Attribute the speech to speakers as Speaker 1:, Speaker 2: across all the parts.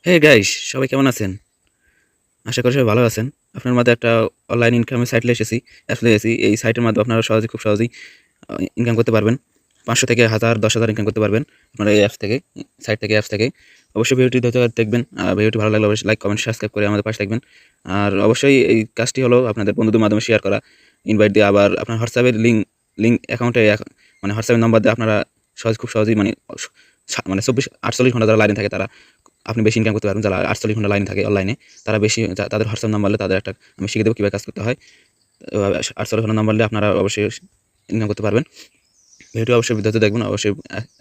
Speaker 1: Hey guys, সবাই কেমন আছেন? আশা করি সবাই ভালো আছেন। আপনার মাঝে একটা অনলাইন ইনকামের সাইট নিয়ে এসেছি, অ্যাপস নিয়ে এসেছি। এই সাইটের মাধ্যমে আপনারা খুব সহজেই ইনকাম করতে পারবেন। ৫০০ থেকে ১০০০, ১০,০০০ ইনকাম করতে পারবেন আপনারা এই অ্যাপস থেকে, সাইট থেকে, অ্যাপস থেকে। অবশ্যই ভিডিওটি ধৈর্য ধরে দেখবেন। ভিডিওটি ভালো লাগলে অবশ্যই লাইক, কমেন্ট, সাবস্ক্রাইব করে আমাদের পাশে থাকবেন। আর অবশ্যই এই কাজটি হলো আপনাদের বন্ধুদের মাধ্যমে শেয়ার করা, ইনভাইট দিয়ে আবার আপনার হোয়াটসঅ্যাপের লিঙ্ক অ্যাকাউন্টে মানে হোয়াটসঅ্যাপের নাম্বার দিয়ে আপনারা খুব সহজেই মানে ২৪-৪৮ ঘন্টা যারা লাইনে থাকে তারা আপনি বেশি ইনকাম করতে পারবেন। যারা ৪৮ ঘন্টা লাইনে থাকে অনলাইনে, তারা বেশি তাদের হোয়াটসঅ্যাপ নাম্বার হলে তাদের একটা আমি শিখিয়ে দেবো কীভাবে কাজ করতে হয়। ৪৮ ঘন্টা নাম্বার হলে আপনারা অবশ্যই ইনকাম করতে পারবেন। ভিডিওটি অবশ্যই বিদ্যার্থী দেখবেন। অবশ্যই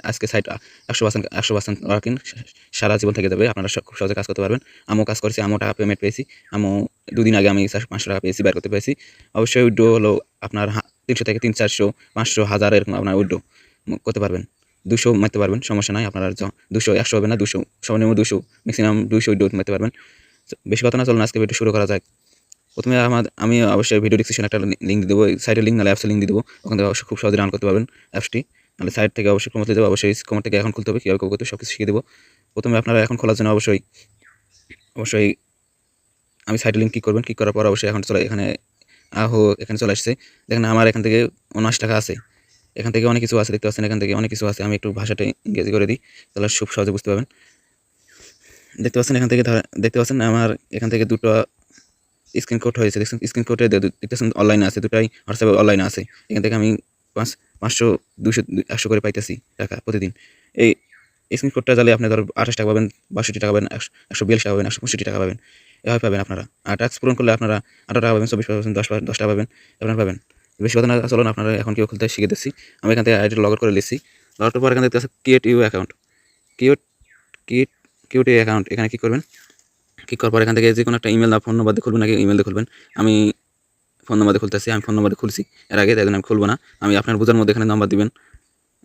Speaker 1: আজকে সাইট ১০০% ওয়ার্কিং, সারা জীবন থেকে যাবে। আপনারা খুব সহজে কাজ করতে পারবেন। আমিও কাজ করেছি, আমিও টাকা পেমেন্ট পেয়েছি। আমিও ২ দিন আগে আমি ৫০০ টাকা পেয়েছি, বের করতে পেরেছি। অবশ্যই উইথড্র হলো আপনার ৩০০ থেকে ৩০০, ৪০০, ৫০০, ১০০০ এরকম আপনার উইথড্র করতে পারবেন। ২০০ মারতে পারবেন, সমস্যা নাই। আপনারা ২০০, ১০০ হবে না, ২০০ সর্বনিম্ন ২০০, ম্যাক্সিমাম ২০০ উইথড্র মারতে পারবেন। বেশি কথা না, চলুন আজকে ভিডিও শুরু করা যাক। প্রথমে আমি অবশ্যই ভিডিও ডিসক্রিপশনে একটা লিঙ্ক দিয়ে দেবো, সাইটের লিঙ্ক নাহলে অ্যাপসের লিঙ্ক দিয়ে দেবো। ওখান থেকে অবশ্যই খুব সহজে রান করতে পারবেন অ্যাপসটি। নাহলে সাইট থেকে অবশ্যই ক্রোম দিয়ে দেবো। অবশ্যই ক্রোম থেকে এখন খুলতে হবে, কীভাবে করতে হবে সব কিছু শিখিয়ে দেবো। প্রথমে আপনারা এখন খোলার জন্য অবশ্যই আমি সাইটের লিঙ্ক ক্লিক করবেন। ক্লিক করার পর অবশ্যই এখানে এখানে চলে আসছে। দেখেন আমার এখান থেকে ৭৯ টাকা আছে। এখান থেকে অনেক কিছু আছে, দেখতে পাচ্ছেন। এখান থেকে অনেক কিছু আছে। আমি একটু ভাষাটা ইংরেজি করে দিই, তাহলে খুব সহজে বুঝতে পারবেন। দেখতে পাচ্ছেন এখান থেকে দেখতে পাচ্ছেন আমার এখান থেকে দুটো স্ক্রিন কোড হয়েছে। দেখছেন স্ক্রিন কোডে দেখতেছেন অনলাইনে আছে, দুটাই হোয়াটসঅ্যাপে অনলাইনে আছে। এখান থেকে আমি ৫০০, ২০০, ১০০ করে পাইতেছি টাকা প্রতিদিন। এই স্ক্রিন কোডটা জালে আপনি ধরো ২৮ টাকা পাবেন, ৬২ টাকা পাবেন, ১৪২ টাকা পাবেন, ১৬৫ টাকা পাবেন। এভাবে পাবেন আপনারা। আর টাস্ক পূরণ করলে আপনারা ১৮ টাকা পাবেন, ২৪ পাবেন, ১০ টাকা পাবেন, আপনারা পাবেন। বেশি কথা না, চলুন আপনারা এখন কেউ খুলতে শিখে দিচ্ছি। আমি এখান থেকে আইডি লগ আউট করে নিচ্ছি। লগ আউটের পর এখান থেকে create you account, create create create you account, এখানে কি করবেন? ক্লিক করার পর এখান থেকে যে কোনো একটা ইমেল বা ফোন নাম্বার দিয়ে খুলবেন, নাকি ইমেল দিয়ে খুলবেন। আমি ফোন নাম্বার দিয়ে খুলতেছি। আমি ফোন নাম্বার দিয়ে খুলছি এর আগে, তাই জন্য আমি খুলবো না। আমি আপনার বোঝার মধ্যে এখানে নাম্বার দিবেন,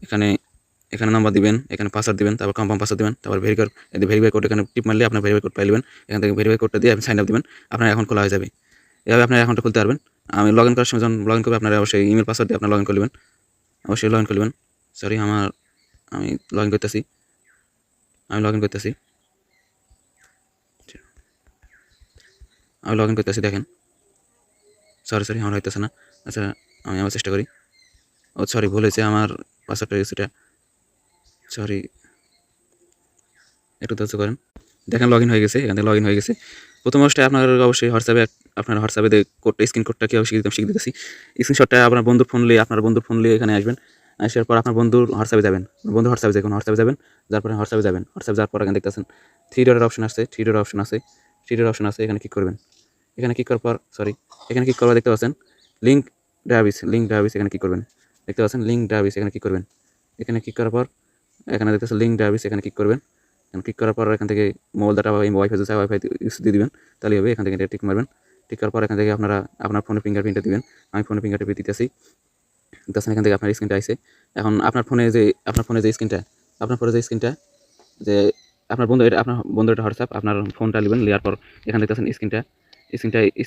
Speaker 1: এখানে এখানে নাম্বার দিবেন, এখানে পাসওয়ার্ড দিবেন, তারপর কনফার্ম পাসওয়ার্ড দিবেন, তারপর ভেরিফাই কোড এখানে টিপ মারলে আপনার ভেরিফাই কোড পাইবেন। এখান থেকে ভেরিফাই কোডটা দিয়ে আপনি সাইন আপ দিবেন, আপনার অ্যাকাউন্ট খোলা হয়ে যাবে। এভাবে আপনার অ্যাকাউন্টটা খুলতে পারবেন। আমি লগ ইন করার সময় যখন লগ ইন করবেন, আপনারা অবশ্যই ইমেল পাসওয়ার্ড দিয়ে আপনার লগ ইন করবেন। অবশ্যই লগ ইন করবেন। সরি, আমি লগ ইন করতেছি। দেখেন। সরি আমার হইতেছে না। আচ্ছা, আমি আবার চেষ্টা করি। সরি, ভুল হয়েছে, আমার পাসওয়ার্ডটা সেটা। সরি, একটু ধৈর্য করেন। দেখেন লগ ইন হয়ে গেছে। এখান থেকে লগ ইন হয়ে গেছে। প্রথম অবস্থায় আপনার অবশ্যই আপনার হোয়াটসঅ্যাপে কোডটা স্ক্রিন কোডটা কীভাবে শিখে দিতেছি। স্ক্রিনশটটা আপনার বন্ধুর ফোন নিয়ে এখানে আসবেন। আসার পর আপনার বন্ধুর হোয়াটসঅ্যাপে যাবেন। বন্ধুর হোয়াটসঅ্যাপে যাবেন। হোয়াটসঅ্যাপে যাওয়ার পর এখানে দেখতেছেন 3 ডটের অপশন আছে। 3 ডটের অপশন আছে। এখানে ক্লিক করবেন। এখানে ক্লিক করার পর এখানে ক্লিক করবার দেখতে পাচ্ছেন লিঙ্ক ডাটাবেস, এখানে ক্লিক করবেন। দেখতে পাচ্ছেন লিঙ্ক ডাটাবেস, এখানে ক্লিক করবেন। এখানে ক্লিক করার পর এখানে দেখতেছেন লিঙ্ক ডাটাবেস, এখানে ক্লিক করবেন। ক্লিক করার পর এখান থেকে মোবাইল ডাটা বা ওয়াইফাই যদি ওয়াইফাই ইউজ দিয়ে দিবেন, তাহলে হবে। এখান থেকে টিক মারবেন। টিক করার পর এখান থেকে আপনারা আপনার ফোনে ফিঙ্গারপ্রিন্টটা দিবেন। আমি ফোনে ফিঙ্গারপ্রিন্ট দিতেছি। দেখতেছেন এখান থেকে আপনার স্ক্রিনটা আসছে। এখন আপনার ফোনে যে স্ক্রিনটা, যে আপনার বন্ধুর এটা হোয়াটসঅ্যাপ, আপনার ফোনটা নেবেন। নেওয়ার পর এখান দেখতেছেন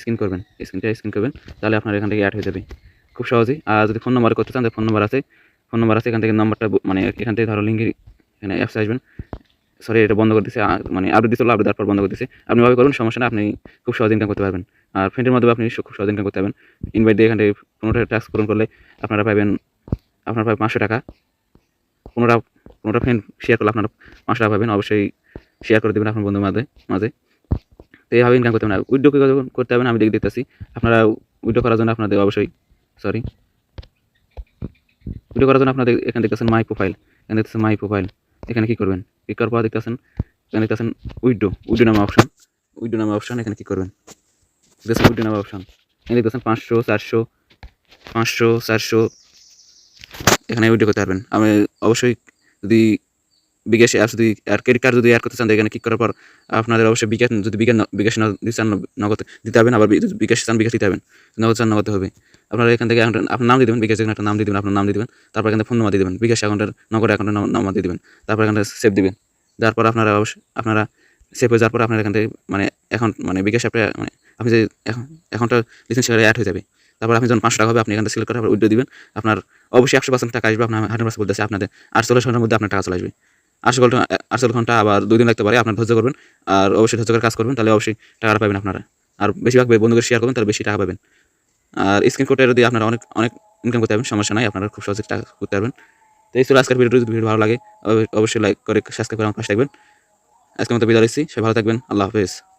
Speaker 1: স্ক্রিন করবেন। তাহলে আপনার এখান থেকে অ্যাড হয়ে যাবে খুব সহজেই। আর যদি ফোন নাম্বার করতে চান, ফোন নাম্বার আছে। এখান থেকে নাম্বারটা এখান থেকে ধরো লিঙ্কে এখানে অ্যাপসে আসবেন। সরি, এটা বন্ধ করে দিচ্ছে, আপডেট দিচ্ছিল, আপডেট দেওয়ার পর বন্ধ করে দিচ্ছে। আপনি ভাবে করবেন, সমস্যা না, আপনি খুব সহজে ইনকাম করতে পারবেন। আর ফ্রেন্ডের মাধ্যমে আপনি খুব সহজে ইনকাম করতে পারবেন। ইনভাইট দিয়ে এখান থেকে 15টা টাস্ক পূরণ করলে আপনারা পাবেন 500 টাকা। 15টা ফ্রেন্ড শেয়ার করলে আপনারা 500 টাকা পাবেন। অবশ্যই শেয়ার করে দেবেন আপনার বন্ধুর মাঝে। তো এইভাবে ইনকাম করতে পারবেন। উইথড্র করতে পারবেন, আমি দেখতেছি। আপনারা উইথড্র করার জন্য আপনাদের অবশ্যই উইথড্র করার জন্য আপনাদের এখানে দেখতেছেন মাই প্রোফাইল। এখানে কি করবেন? ক্লিক করার পর দেখতেছেন উইথড্র নামে অপশন। এখানে কি করবেন? দেখতেছেন উইথড্র নামে অপশন। এখানে দেখতেছেন 500, 400 এখানে উইথড্র করতে পারবেন। আমি অবশ্যই যদি বিকাশ অ্যাপস যদি ক্রেডিট কার্ড যদি অ্যাড করতে চান, এখানে ক্লিক করার পর আপনাদের অবশ্যই বিকাশ নগদ দিতে হবে। আবার বিকাশ চান, বিকাশ দিতে হবে। নগদ হবে। আপনারা এখান থেকে আপনার নাম দিয়ে দেবেন, বিকাশ একটা নাম দিয়ে দেবেন, আপনার নাম দিয়ে দেবেন। তারপর এখানে ফোন নাম্বার দিয়ে দেবেন, বিকাশ নগদ অ্যাকাউন্টের নাম্বার দিয়ে দেবেন। তারপর এখানে সেভ দিবেন। যার পর আপনারা সেভ হয়ে যাওয়ার পর আপনার এখান থেকে বিকাশ অ্যাপে আপনি যে অ্যাকাউন্টটা লিসেন্স করে অ্যাড হয়ে যাবে। তারপর আপনি যখন 500 টাকা হবে, আপনি এখানে সিলেক্ট করে উইথড্র দিবেন। আপনার অবশ্যই 100% টাকা আসবে। আপনার 100% বলতেছে আপনাদের 48 ঘন্টার মধ্যে আপনার টাকা চলে আসবে। 800 ঘন্টা আবার 2 দিন লাগতে পারে। আপনার ধৈর্য করবেন আর অবশ্যই ধৈর্য করে কাজ করবেন, তাহলে অবশ্যই টাকাটা পাবেন আপনারা। আর বেশিরভাগ বন্ধুদের শেয়ার করবেন, তাহলে বেশি টাকা পাবেন। আর স্ক্রিন কোডটা দিয়ে আপনারা অনেক অনেক ইনকাম করতে পারবেন, সমস্যা নাই, আপনারা খুব সহজে টাকা করতে পারবেন। তো এই ছিল আজকের ভিডিও। যদি ভিডিও ভালো লাগে অবশ্যই লাইক করে সাবস্ক্রাইব করে আমার পাশে থাকবেন। আজকের মতো বিদায় নিচ্ছি, সবাই ভালো থাকবেন। আল্লাহ হাফেজ।